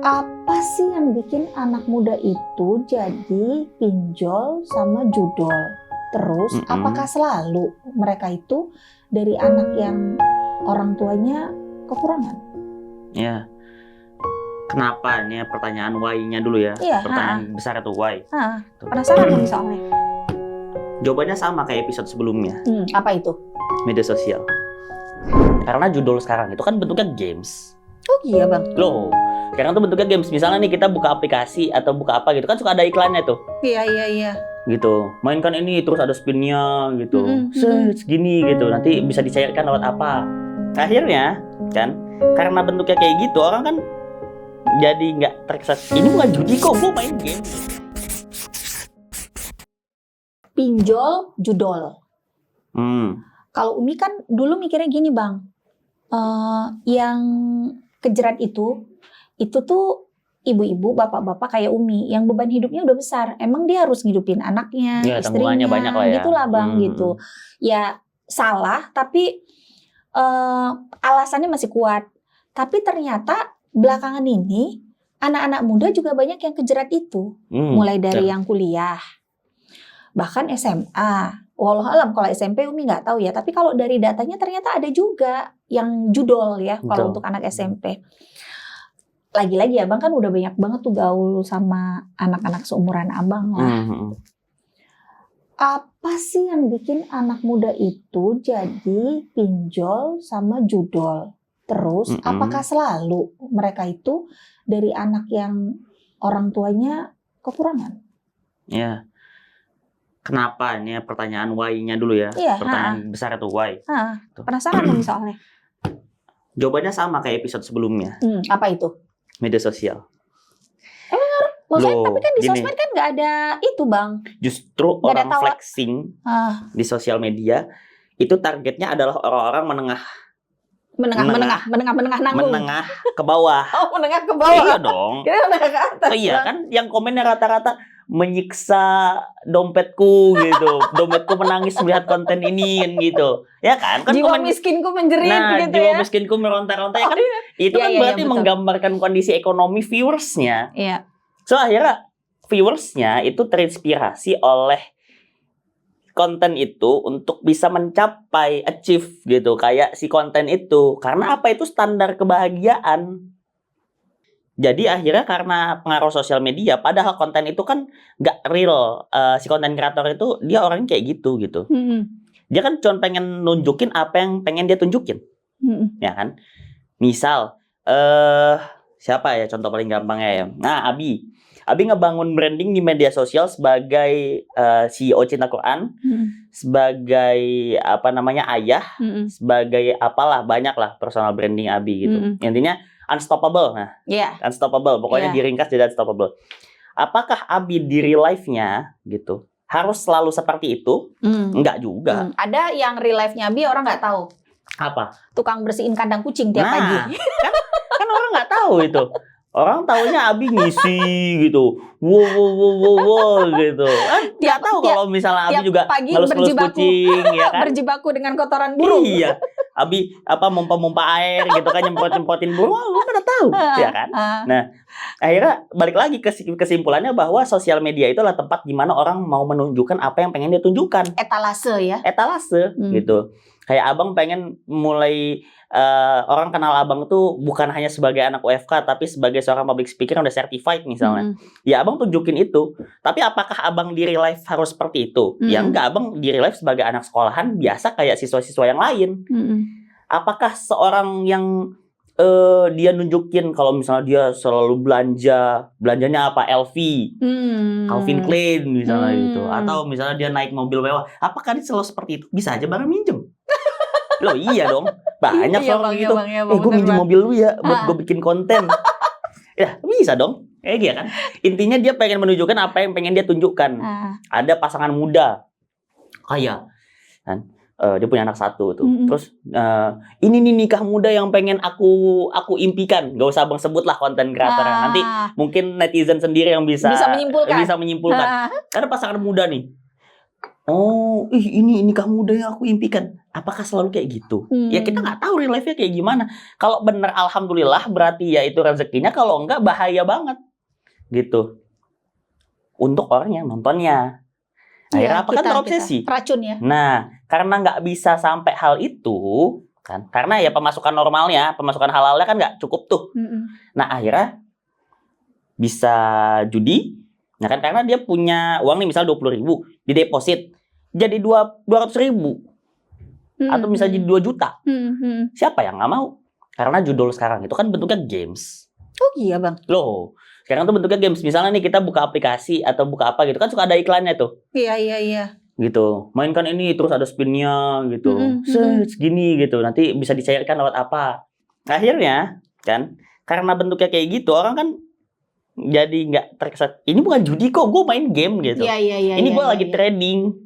Apa sih yang bikin anak muda itu jadi pinjol sama judol? Terus, apakah selalu mereka itu dari anak yang orang tuanya kekurangan? Ya, kenapa? Ini pertanyaan why-nya dulu ya. Iya, Pertanyaan besar itu why. Penasaran dong soalnya. Jawabannya sama kayak episode sebelumnya. Apa itu? Media sosial. Karena judul sekarang itu kan bentuknya games. Oh iya bang. Loh, sekarang tuh bentuknya games. Misalnya nih kita buka aplikasi atau buka apa gitu kan suka ada iklannya tuh. Iya. Gitu, mainkan ini terus ada spinnya gitu, segini gitu, nanti bisa dicairkan lewat apa. Akhirnya kan, karena bentuknya kayak gitu orang kan jadi nggak terkesan ini bukan judi kok, gue main game. Pinjol, judol. Kalau Umi kan dulu mikirnya gini bang, yang kejerat itu tuh ibu-ibu, bapak-bapak kayak Umi yang beban hidupnya udah besar. Emang dia harus ngidupin anaknya, ya, istrinya, banyak lah ya. Gitulah bang gitu. Ya salah, tapi alasannya masih kuat. Tapi ternyata belakangan ini anak-anak muda juga banyak yang kejerat itu, mulai dari yang kuliah, bahkan SMA. Wallahualam kalau SMP Umi nggak tahu ya. Tapi kalau dari datanya ternyata ada juga yang judol ya kalau untuk anak SMP. Lagi-lagi abang kan udah banyak banget tuh gaul sama anak-anak seumuran abang lah. Apa sih yang bikin anak muda itu jadi pinjol sama judol? Terus apakah selalu mereka itu dari anak yang orang tuanya kekurangan? Ya, kenapa? Ini pertanyaan why-nya dulu ya. Iya, pertanyaan besar itu why. Penasaran dong soalnya. Jawabannya sama kayak episode sebelumnya. Apa itu? Media sosial. Maksudnya, tapi kan di sosmed kan nggak ada itu bang. Justru Gak orang flexing di sosial media itu targetnya adalah orang-orang menengah nanggung. Menengah ke bawah. Oh, menengah ke bawah. Iya dong. Kira menengah ke atas. Iya kan, yang komennya rata-rata menyiksa dompetku gitu. Dompetku menangis melihat konten ini gitu. Ya kan? Jiwa miskinku menjerit gitu jiwa ya. miskinku meronta-ronta ya kan. Itu kan berarti menggambarkan kondisi ekonomi viewersnya. Iya. So akhirnya viewersnya itu terinspirasi oleh konten itu untuk bisa mencapai achieve gitu kayak si konten itu. Karena apa, itu standar kebahagiaan. Jadi akhirnya karena pengaruh sosial media, padahal konten itu kan nggak real. Si konten kreator itu dia orangnya kayak gitu. Dia kan cuma pengen nunjukin apa yang pengen dia tunjukin, ya kan? Misal, siapa ya contoh paling gampangnya ya? Nah, Abi ngebangun branding di media sosial sebagai CEO Cinta Quran, sebagai ayah, sebagai apalah, banyak lah personal branding Abi gitu. Intinya unstoppable. Unstoppable. Pokoknya diringkas jadi unstoppable. Apakah Abi di real life-nya gitu harus selalu seperti itu? Enggak juga. Ada yang real life-nya Abi orang nggak tahu. Apa? Tukang bersihin kandang kucing tiap pagi. Kan orang nggak tahu itu. Orang taunya Abi ngisi gitu, wow gitu. Nggak tahu kalau misalnya Abi juga ngelus-ngelus kucing, ya kan? Berjibaku dengan kotoran burung. Iya, Abi mompa-mompa air gitu kan, nyemprot-nyemprotin burung, lu pada tahu, ya kan? Nah, akhirnya balik lagi ke kesimpulannya bahwa sosial media itu adalah tempat di mana orang mau menunjukkan apa yang pengen dia tunjukkan. Etalase ya? Etalase gitu. Kayak abang pengen mulai orang kenal abang tuh bukan hanya sebagai anak UFK tapi sebagai seorang public speaker yang udah certified misalnya. Ya abang tunjukin itu. Tapi apakah abang di real life harus seperti itu? Ya enggak, abang di real life sebagai anak sekolahan biasa kayak siswa-siswa yang lain. Apakah seorang yang dia nunjukin kalau misalnya dia selalu belanjanya apa, LV, Calvin Klein misalnya gitu, atau misalnya dia naik mobil mewah, apakah dia selalu seperti itu? Bisa aja bareng minjem. Loh iya dong, banyak orang gitu. Gue minjem mobil lu ya buat gue bikin konten. Ya bisa dong, kayak gitu kan. Intinya dia pengen menunjukkan apa yang pengen dia tunjukkan. Ada pasangan muda kaya kan, dia punya anak satu tuh. Terus ini nih nikah muda yang pengen aku impikan. Gak usah abang sebut lah konten kreatornya. Nanti mungkin netizen sendiri yang bisa menyimpulkan. Karena pasangan muda nih Oh, ini nikah muda yang aku impikan. Apakah selalu kayak gitu? Ya kita nggak tahu real life-nya kayak gimana. Kalau bener alhamdulillah berarti ya itu rezekinya. Kalau enggak bahaya banget gitu. Untuk orang yang nontonnya. Akhirnya apa kan terobsesi. Racun ya. Nah, karena nggak bisa sampai hal itu kan, karena ya pemasukan normalnya, pemasukan halalnya kan nggak cukup tuh. Nah akhirnya bisa judi. Nah kan karena dia punya uang nih misal 20.000 di deposit jadi 200.000 atau bisa jadi 2 juta. Siapa yang nggak mau? Karena judul sekarang itu kan bentuknya games. Oh iya bang. Loh, sekarang tuh bentuknya games. Misalnya nih kita buka aplikasi atau buka apa gitu kan suka ada iklannya tuh. Iya. Gitu, mainkan ini terus ada spinnya gitu, segini gitu, nanti bisa dicairkan lewat apa. Akhirnya kan karena bentuknya kayak gitu orang kan jadi nggak terkesan ini bukan judi kok, gue main game gitu. Ini gue lagi trading.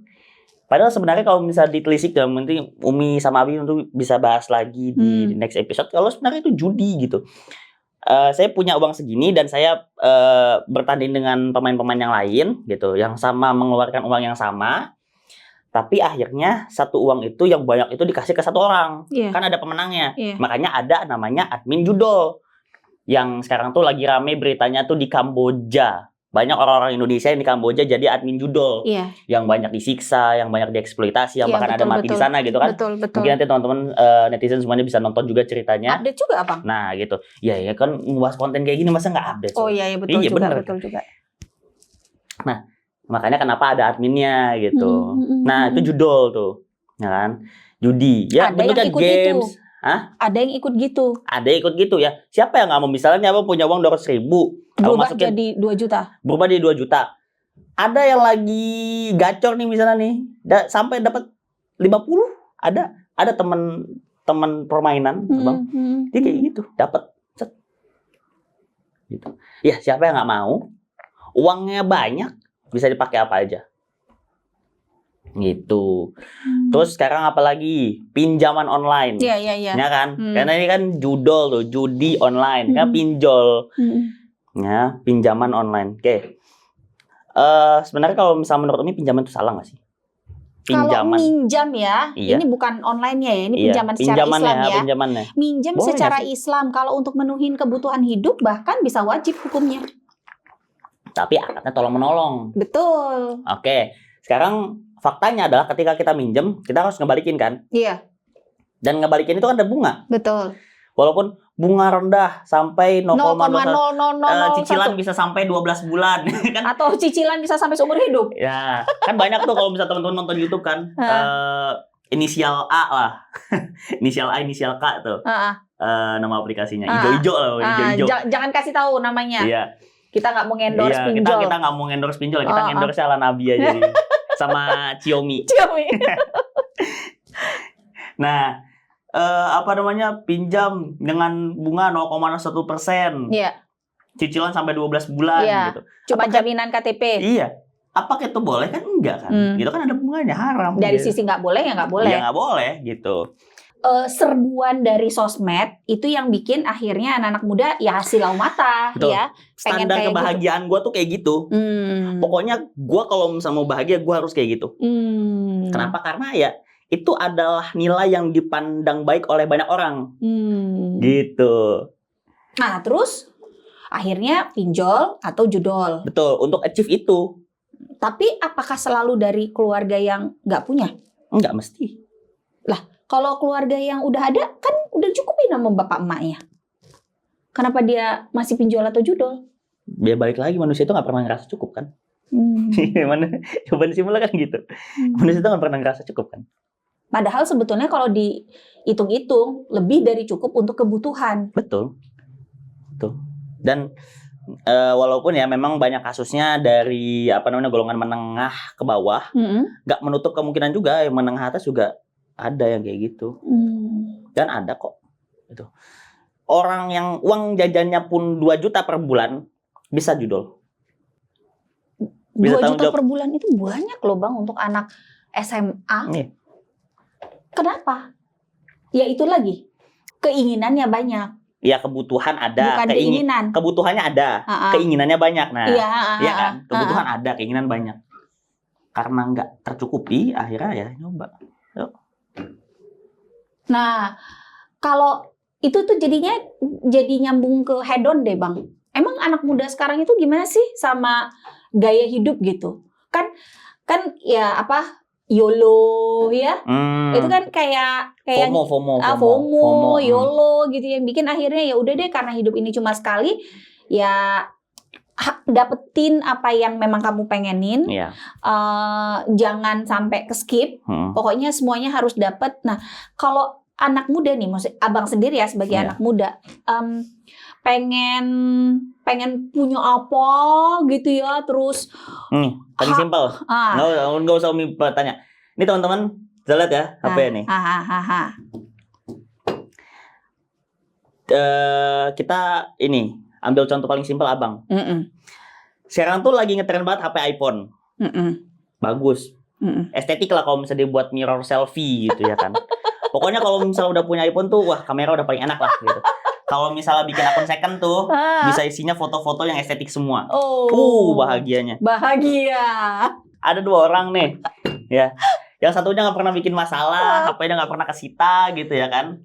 Padahal sebenarnya kalau misalnya ditelisik dalam nanti Umi sama Abi untuk bisa bahas lagi di next episode. Kalau sebenarnya itu judi gitu. Saya punya uang segini dan saya bertanding dengan pemain-pemain yang lain gitu, yang sama mengeluarkan uang yang sama. Tapi akhirnya satu uang itu yang banyak itu dikasih ke satu orang. Kan ada pemenangnya. Makanya ada namanya admin judol. Yang sekarang tuh lagi rame beritanya tuh di Kamboja. Banyak orang-orang Indonesia yang di Kamboja jadi admin judol. Yang banyak disiksa, yang banyak dieksploitasi, yang bahkan ada mati di sana gitu kan. Betul. Mungkin nanti teman-teman netizen semuanya bisa nonton juga ceritanya. Update juga abang. Nah gitu. Ya kan membahas konten kayak gini masa nggak update? Oh iya betul juga. Nah makanya kenapa ada adminnya gitu. Nah itu judol tuh, ya kan? Judi. Ya bentuknya games. Hah? Ada yang ikut gitu. Ada yang ikut gitu ya. Siapa yang nggak mau misalnya abang punya uang 200.000, berubah jadi 2 juta. Berubah jadi 2 juta. Ada yang lagi gacor nih misalnya nih, sampai dapat 50. Ada teman permainan, abang. Dia kayak gitu, dapat. Gitu. Ya siapa yang nggak mau? Uangnya banyak, bisa dipakai apa aja. Gitu. Terus sekarang apalagi pinjaman online. Iya. Ya kan? Karena ini kan judol tuh, judi online, kan pinjol. Ya, pinjaman online. Oke. Sebenarnya kalau misalnya menurut Umi pinjaman itu salah nggak sih? Pinjaman. Kalau minjam ya, ini bukan online-nya ya, ini pinjaman secara Islam ya. Pinjamannya. Minjam boleh secara Islam kalau untuk menuhin kebutuhan hidup bahkan bisa wajib hukumnya. Tapi akadnya tolong menolong. Betul. Oke. Sekarang faktanya adalah ketika kita minjem, kita harus ngebalikin kan? Iya. Dan ngebalikin itu kan ada bunga. Betul. Walaupun bunga rendah sampai 0,00 cicilan 1. bisa sampai 12 bulan kan? Atau cicilan bisa sampai seumur hidup. Ya, kan banyak tuh kalau misalnya teman-teman nonton YouTube kan. Inisial A lah. Inisial A, inisial K tuh. Nama aplikasinya. Ijo-ijo lah, ijo-ijo. Jangan kasih tahu namanya. Iya. Kita nggak mau endorse pinjol. Kita nggak mau endorse pinjol, kita endorse ala Nabi aja. Sama Xiaomi. Nah, pinjam dengan bunga 0,1%. Iya. Cicilan sampai 12 bulan gitu. Cuma jaminan KTP. Iya. Apakah itu boleh kan? Enggak kan? Gitu kan ada bunganya, haram. Dari sisi nggak boleh ya nggak boleh. Ya nggak boleh gitu. Serbuan dari sosmed itu yang bikin akhirnya anak-anak muda ya silau mata. Betul. Ya. Standar kebahagiaan gue tuh kayak gitu. Pokoknya gue kalau misalnya mau bahagia gue harus kayak gitu. Kenapa? Karena ya itu adalah nilai yang dipandang baik oleh banyak orang. Gitu. Nah terus akhirnya pinjol atau judol. Betul, untuk achieve itu. Tapi apakah selalu dari keluarga yang nggak punya? Enggak mesti. Lah, kalau keluarga yang udah ada kan udah cukupin sama bapak emaknya. Kenapa dia masih pinjol atau judol? Biar balik lagi manusia itu nggak pernah ngerasa cukup kan? Mana jawaban simpelnya kan gitu. Manusia itu nggak pernah ngerasa cukup kan? Padahal sebetulnya kalau dihitung-hitung lebih dari cukup untuk kebutuhan. Betul. Dan walaupun ya memang banyak kasusnya dari golongan menengah ke bawah, nggak menutup kemungkinan juga yang menengah atas juga ada yang kayak gitu. Dan ada kok. Gitu. Orang yang uang jajannya pun 2 juta per bulan bisa judol. 2 juta per bulan itu banyak loh Bang untuk anak SMA. Kenapa? Ya itu lagi. Keinginannya banyak. Ya kebutuhan ada, bukan keinginan. Kebutuhannya ada, keinginannya banyak. Nah, iya kan? Kebutuhan ada, keinginan banyak. karena nggak tercukupi, akhirnya ya nyoba. Yuk. Nah, kalau itu tuh jadi nyambung ke hedon deh Bang. Emang anak muda sekarang itu gimana sih sama gaya hidup gitu? Kan ya apa YOLO ya? Itu kan kayak FOMO, YOLO gitu yang bikin akhirnya ya udah deh karena hidup ini cuma sekali ya dapetin apa yang memang kamu pengenin. Jangan sampai ke-skip. Pokoknya semuanya harus dapet. Nah, kalau anak muda nih, maksud Abang sendiri ya sebagai anak muda, pengen punya apa gitu ya, terus paling simpel. Nggak usah Umi tanya. Ini teman-teman bisa lihat ya HP nih. Kita ini ambil contoh paling simpel Abang. Sekarang tuh lagi ngetren banget HP iPhone. Bagus. Estetik lah kalau misalnya dibuat mirror selfie gitu ya kan. Pokoknya kalau misalnya udah punya iPhone tuh, wah kamera udah paling enak lah gitu. Kalau misalnya bikin akun second tuh, bisa isinya foto-foto yang estetik semua. Bahagianya. Bahagia. Ada 2 orang nih, ya. Yang satunya nggak pernah bikin masalah, HP-nya nggak pernah kesita gitu ya kan.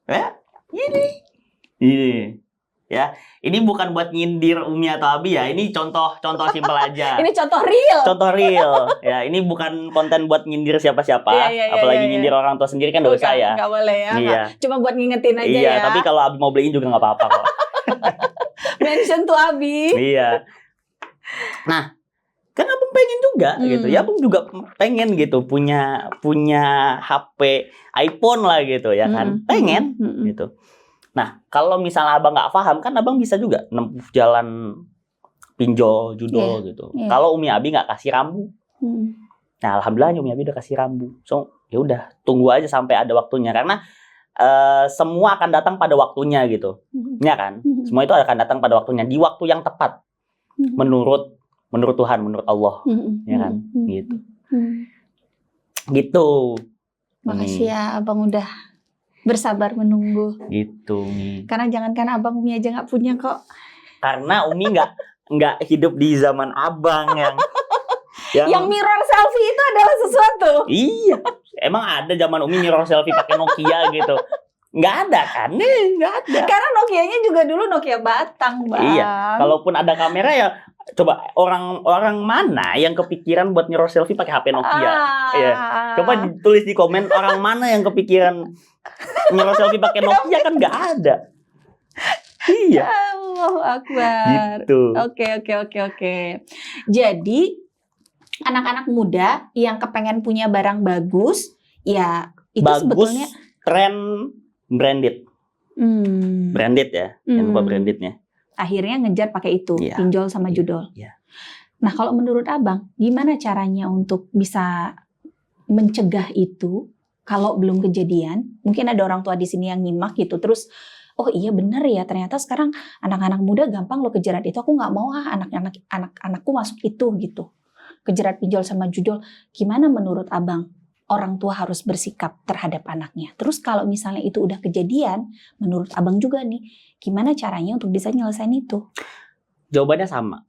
Ya, ini. Ya, ini bukan buat nyindir Umi atau Abi ya. Ini contoh simpel aja. Ini contoh real. Contoh real. Ya, ini bukan konten buat nyindir siapa-siapa. Apalagi nyindir orang tua sendiri kan dosa ya. Nggak boleh ya. Iya. Cuma buat ngingetin aja ya. Iya, tapi kalau Abi mau beliin juga nggak apa-apa kok. Mention tuh Abi. Iya. Nah, kan Abang pengen juga gitu. Ya Abang juga pengen gitu punya HP iPhone lah gitu ya kan. Pengen gitu. Nah, kalau misalnya Abang nggak paham, kan Abang bisa juga nempuh jalan pinjol, judol gitu. Kalau Umi Abi nggak kasih rambu. Nah, alhamdulillah Umi Abi udah kasih rambu. So, ya udah, tunggu aja sampai ada waktunya. Karena semua akan datang pada waktunya gitu. Ya kan? Semua itu akan datang pada waktunya. Di waktu yang tepat. Menurut Tuhan, menurut Allah. Ya kan? Gitu. Gitu. Makasih ya Abang udah bersabar menunggu. Gitu. Karena jangankan Abang, Umi aja nggak punya kok. Karena Umi nggak hidup di zaman Abang yang mirror selfie itu adalah sesuatu. Iya. Emang ada zaman Umi mirror selfie pakai Nokia gitu? Nggak ada kan? Nggak ada. Karena Nokianya juga dulu Nokia batang, Bang. Iya. Kalaupun ada kamera ya coba orang mana yang kepikiran buat mirror selfie pakai HP Nokia? Iya. Coba tulis di komen orang mana yang kepikiran mirror selfie pakai Nokia, kan nggak ada. Iya. Allahu Akbar. Gitu. Oke. Jadi anak-anak muda yang kepengen punya barang bagus, ya itu bagus, sebetulnya tren branded. Branded ya, yang lupa brandednya. Akhirnya ngejar pakai itu, pinjol sama judol. Nah, kalau menurut Abang, gimana caranya untuk bisa mencegah itu kalau belum kejadian? Mungkin ada orang tua di sini yang nyimak gitu, terus oh iya bener ya, ternyata sekarang anak-anak muda gampang lo kejerat itu. Aku nggak mau anak-anakku masuk itu gitu. Kejerat pinjol sama judol. Gimana menurut Abang orang tua harus bersikap terhadap anaknya? Terus kalau misalnya itu udah kejadian, menurut Abang juga nih, gimana caranya untuk bisa nyelesain itu? Jawabannya sama.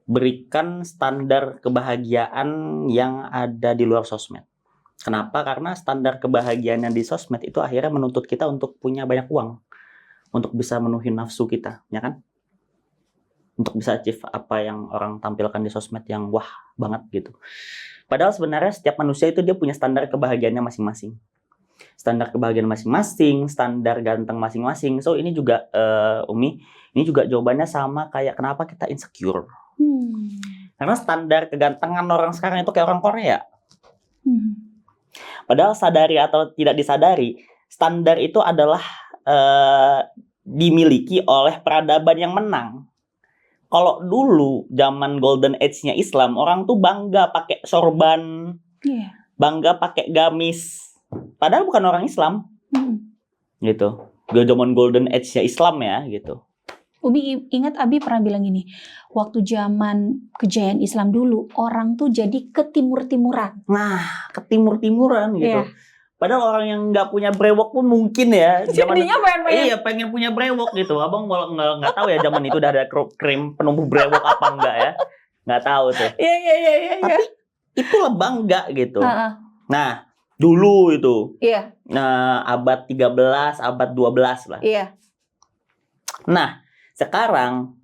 Berikan standar kebahagiaan yang ada di luar sosmed. Kenapa? Karena standar kebahagiaan yang di sosmed itu akhirnya menuntut kita untuk punya banyak uang. Untuk bisa menuhin nafsu kita, ya kan? Untuk bisa achieve apa yang orang tampilkan di sosmed yang wah banget gitu. Padahal sebenarnya setiap manusia itu dia punya standar kebahagiaannya masing-masing. Standar kebahagiaan masing-masing, standar ganteng masing-masing. So ini juga Umi, ini juga jawabannya sama kayak kenapa kita insecure. Karena standar kegantengan orang sekarang itu kayak orang Korea. Padahal sadari atau tidak disadari, standar itu adalah dimiliki oleh peradaban yang menang. Kalau dulu zaman golden age-nya Islam, orang tuh bangga pakai sorban, bangga pakai gamis. Padahal bukan orang Islam, gitu. Zaman golden age-nya Islam ya, gitu. Umi ingat Abi pernah bilang gini, waktu zaman kejayaan Islam dulu, orang tuh jadi ke timur-timuran. Nah, ke timur-timuran gitu. Padahal orang yang nggak punya brewok pun mungkin ya. Jadinya pengen punya brewok gitu. Abang nggak tahu ya zaman itu udah ada krim penumbuh brewok apa enggak ya. nggak tahu tuh. Iya. Tapi itulah bangga gitu. Heeh. Nah, dulu itu Iya, abad 13, abad 12 lah. iya. Nah, sekarang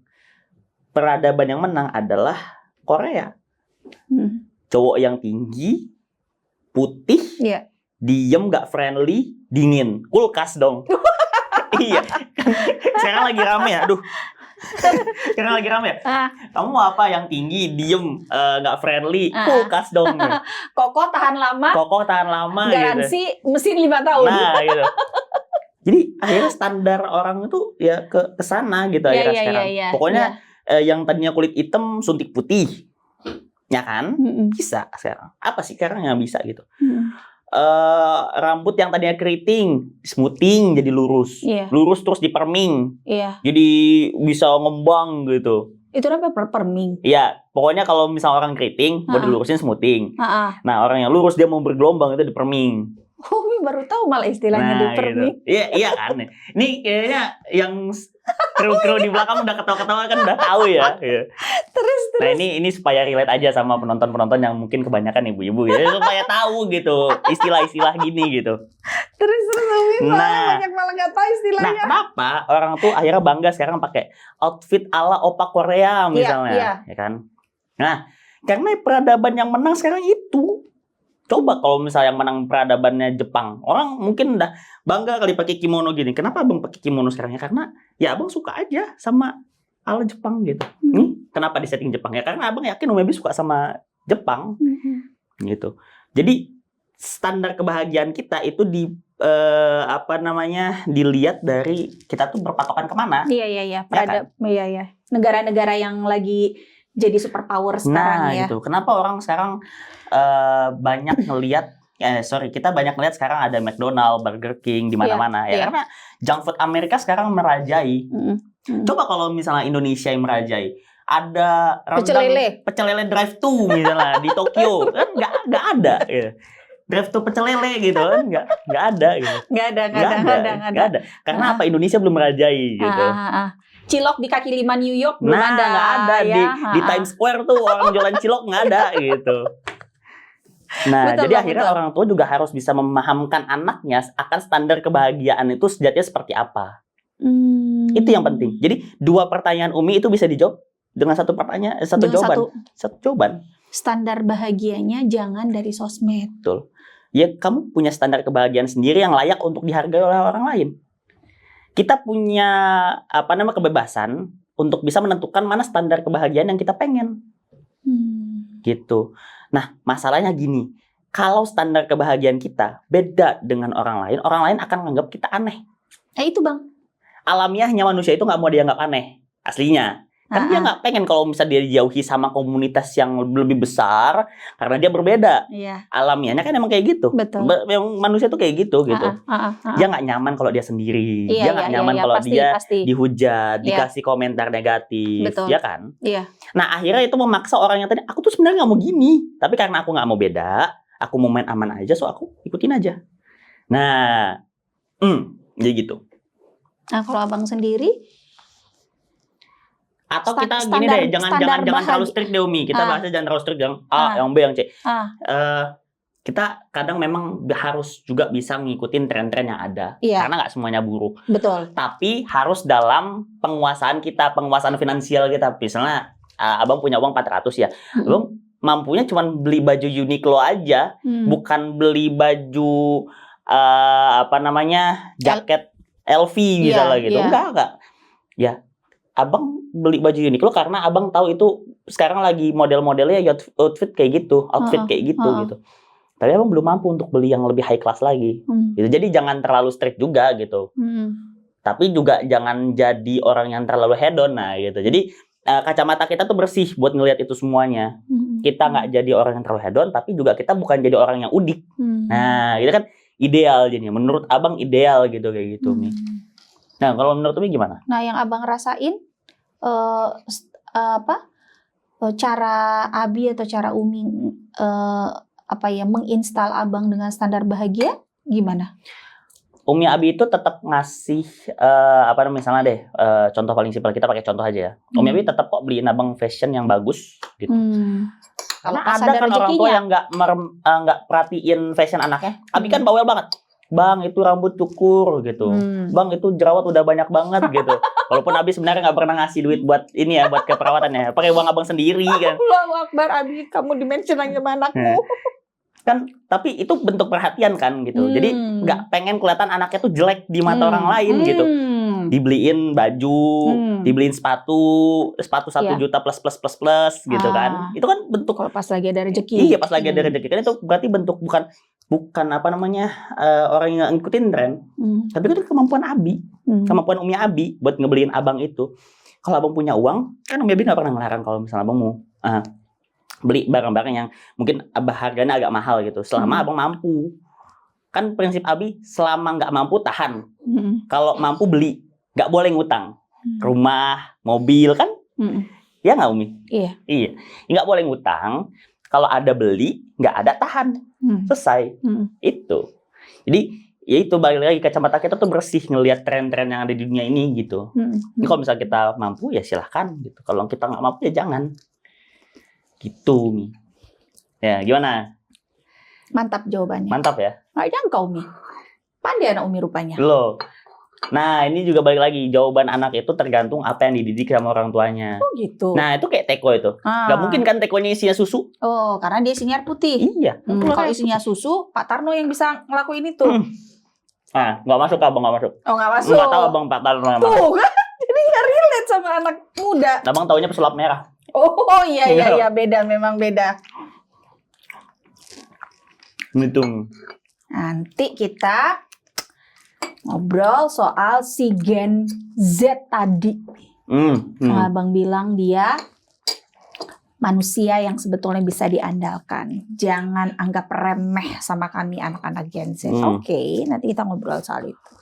peradaban yang menang adalah Korea. Cowok yang tinggi, putih, Iya. diem, gak friendly, dingin. Kulkas dong. Iya. Sekarang lagi rame ya. Aduh. Sekarang lagi rame ya. Kamu mau apa? Yang tinggi, diem, gak friendly. Kulkas dong. Kokoh tahan lama. Kokoh tahan lama. Garansi gitu. mesin 5 tahun. Nah, gitu. Jadi akhirnya standar orang itu ya ke sana gitu akhirnya sekarang. Pokoknya yang tadinya kulit hitam suntik putih. Ya kan? Bisa sekarang. Apa sih sekarang yang bisa gitu? Rambut yang tadinya keriting, smoothing jadi lurus. Lurus terus diperming. Jadi bisa ngembang gitu. Itu namanya perming. Iya, pokoknya kalau misalnya orang keriting mau dilurusin smoothing. Nah, orang yang lurus dia mau bergelombang itu diperming. Oh, baru tahu malah istilahnya diperming. Gitu. Iya kan. Ini kayaknya yang kru-kru di belakang udah ketawa-ketawa kan udah tahu ya. Terus. Nah, ini supaya relate aja sama penonton-penonton yang mungkin kebanyakan ibu-ibu gitu. Supaya tahu gitu istilah-istilah gini gitu. Terus banyak malah nggak tahu istilahnya. Nah, kenapa orang tuh akhirnya bangga sekarang pakai outfit ala opa Korea misalnya, ya kan? Nah, karena peradaban yang menang sekarang itu. Coba kalau misalnya yang menang peradabannya Jepang, orang mungkin udah bangga kali pakai kimono gini. Kenapa abang pakai kimono sekarang ya? Karena ya abang suka aja sama ala Jepang gitu. Kenapa di setting Jepang ya? Karena abang yakin Om Ebi suka sama Jepang, gitu. Jadi standar kebahagiaan kita itu dilihat dari kita tuh berpatokan kemana? Iya. Iya. Negara-negara yang lagi jadi superpower sekarang ya. Gitu. Kenapa orang sekarang banyak ngelihat kita banyak ngelihat sekarang ada McDonald, Burger King di mana-mana ya karena junk food Amerika sekarang merajai. Coba kalau misalnya Indonesia yang merajai, ada pecel lele drive-thru misalnya di Tokyo kan nggak ada ya. Drive-thru pecel lele gitu kan nggak ada gitu. Nggak ada. Karena apa? Indonesia belum merajai gitu. Cilok di kaki lima New York belum ada. Nggak ada di Times Square tuh orang jualan cilok nggak ada gitu. Nah, jadi akhirnya orang tua juga harus bisa memahamkan anaknya akan standar kebahagiaan itu sejatinya seperti apa. Itu yang penting. Jadi 2 pertanyaan Umi itu bisa dijawab dengan satu jawaban. Standar bahagianya jangan dari sosmed. Betul. Ya kamu punya standar kebahagiaan sendiri yang layak untuk dihargai oleh orang lain. Kita punya kebebasan untuk bisa menentukan mana standar kebahagiaan yang kita pengen. Gitu. Nah, masalahnya gini. Kalau standar kebahagiaan kita beda dengan orang lain akan menganggap kita aneh. Itu Bang. Alamiahnya manusia itu nggak mau dianggap aneh. Aslinya. Kan dia nggak pengen kalau misalnya dia dijauhi sama komunitas yang lebih besar karena dia berbeda. Alamiahnya kan emang kayak gitu. Betul. Manusia tuh kayak gitu. Dia nggak nyaman kalau dia sendiri. Dia nggak nyaman kalau dia dihujat, dikasih komentar negatif. Betul. Ya kan? Iya. Nah akhirnya itu memaksa orang yang tadi aku tuh sebenarnya nggak mau gini, tapi karena aku nggak mau beda, aku mau main aman aja, so aku ikutin aja. Nah, jadi gitu. Nah kalau abang sendiri? Atau kita gini deh, jangan terlalu strict deh Umi. Kita bahasnya jangan terlalu strict, yang A, yang B, yang C. Kita kadang memang harus juga bisa ngikutin tren-tren yang ada. Karena nggak semuanya buruk. Betul. Tapi harus dalam penguasaan kita, penguasaan finansial kita. Misalnya, abang punya uang 400 ya. Abang mampunya cuma beli baju Uniqlo aja. Bukan beli baju, jaket LV misalnya gitu. Enggak. Ya. Abang beli baju Uniqlo karena abang tahu itu sekarang lagi model-modelnya outfit kayak gitu, gitu. Tapi abang belum mampu untuk beli yang lebih high class lagi. Gitu. Jadi jangan terlalu strict juga gitu. Tapi juga jangan jadi orang yang terlalu hedon gitu. Jadi kacamata kita tuh bersih buat ngelihat itu semuanya. Kita nggak jadi orang yang terlalu hedon, tapi juga kita bukan jadi orang yang udik. Nah, itu kan ideal jadinya. Menurut abang ideal gitu kayak gitu nih. Nah, kalau menurut Umi gimana? Nah, yang abang rasain cara Abi atau cara Umi menginstal abang dengan standar bahagia gimana? Umi Abi itu tetap ngasih misalnya deh, contoh paling simpel, kita pakai contoh aja ya. Umi Abi tetap kok beliin abang fashion yang bagus gitu. Karena Pas ada ada kan orang tua rezekinya. yang nggak perhatiin fashion anaknya. Abi kan bawel banget. Bang, itu rambut cukur gitu. Bang, itu jerawat udah banyak banget gitu. Walaupun Abi sebenarnya nggak pernah ngasih duit buat ini ya, buat keperawatannya. Pakai uang abang sendiri kan. Allahu Akbar, Abi, kamu dimention lagi sama anakmu. Kan tapi itu bentuk perhatian kan gitu. Jadi nggak pengen kelihatan anaknya tuh jelek di mata orang lain gitu. Dibeliin baju, dibeliin sepatu 1 juta plus gitu kan. Itu kan bentuk Kalau pas lagi ada rezeki. Iya, pas lagi ada rezeki kan itu berarti bentuk bukan orang yang ngikutin tren. Tapi itu kemampuan Abi, kemampuan Umi Abi buat ngebeliin abang itu. Kalau abang punya uang, kan Umi Abi nggak pernah ngelarang kalau misalnya abang mau beli barang-barang yang mungkin harganya agak mahal gitu, selama abang mampu. Kan prinsip Abi, selama nggak mampu tahan. Kalau mampu beli, nggak boleh ngutang. Rumah, mobil kan? Ya nggak Umi? Iya. Nggak boleh ngutang. Kalau ada beli, nggak ada tahan. Selesai. Itu. Jadi ya itu, balik lagi kacamata kita tuh bersih ngelihat tren-tren yang ada di dunia ini gitu. Jadi kalau misalnya kita mampu ya silahkan gitu. Kalau kita nggak mampu ya jangan. Gitu nih. Ya gimana? Mantap jawabannya. Mantap ya. Nggak nyangka Umi. Pandai anak Umi rupanya. Loh. Nah ini juga balik lagi, jawaban anak itu tergantung apa yang dididik sama orang tuanya. Oh gitu. Nah itu kayak teko itu. Gak mungkin kan tekonya isinya susu. Oh, karena dia isinya air putih. Iya. Kalau isinya susu, Pak Tarno yang bisa ngelakuin itu. Nah, nggak masuk abang, nggak masuk. Oh, nggak masuk. Nggak tahu abang Pak Tarno yang masuk. Tuh kan, jadi nggak relate sama anak muda. Abang taunya pesulap merah. Oh iya, beda, memang beda. Itu. Nanti kita ngobrol soal si Gen Z tadi. Abang bilang dia manusia yang sebetulnya bisa diandalkan. Jangan anggap remeh sama kami anak-anak Gen Z. Oke, nanti kita ngobrol soal itu.